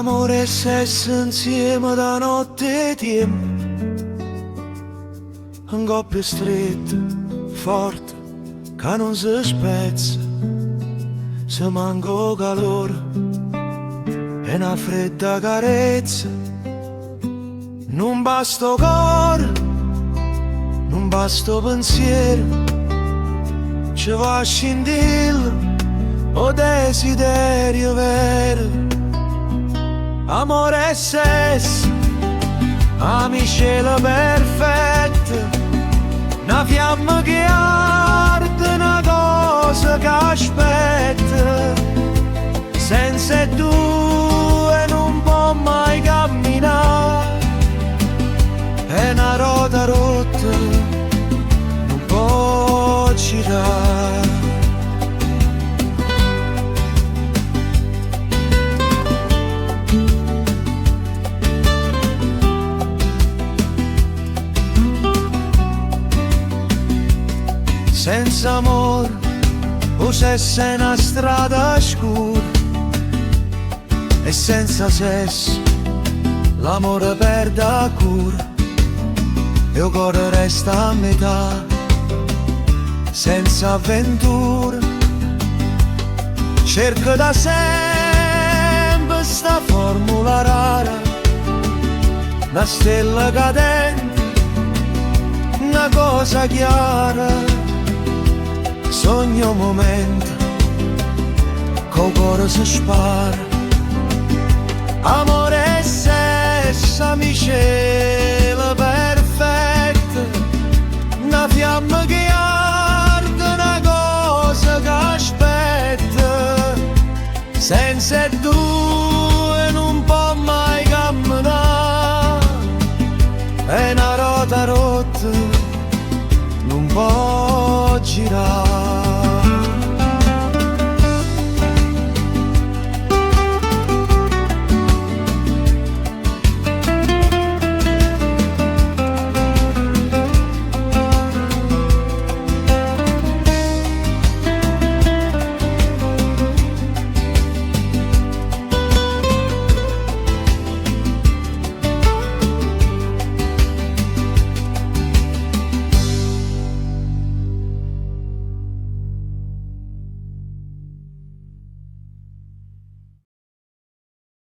Amore e sesso insieme da notte e tempo, un coppia stretta, forte, che non si spezza, se manca calore e una fredda carezza. Non basta cuore, non basta pensiero, ci va a scintilla o desiderio vero. Amore e sesso, amici perfetta, una fiamma che arde, una cosa che aspetta. Senza due non può mai camminare, è una ruota rotta, non può girare. Senza amore, o se sei una strada scura, e senza sesso, l'amore perde la cura, e il cuore resta a metà. Senza avventura, cerco da sempre sta formula rara, una stella cadente, una cosa chiara. Sogno un momento, col cuore si spara. Amore e sesso, amichela perfetta, una fiamma che arde, una cosa che aspetta. Senza due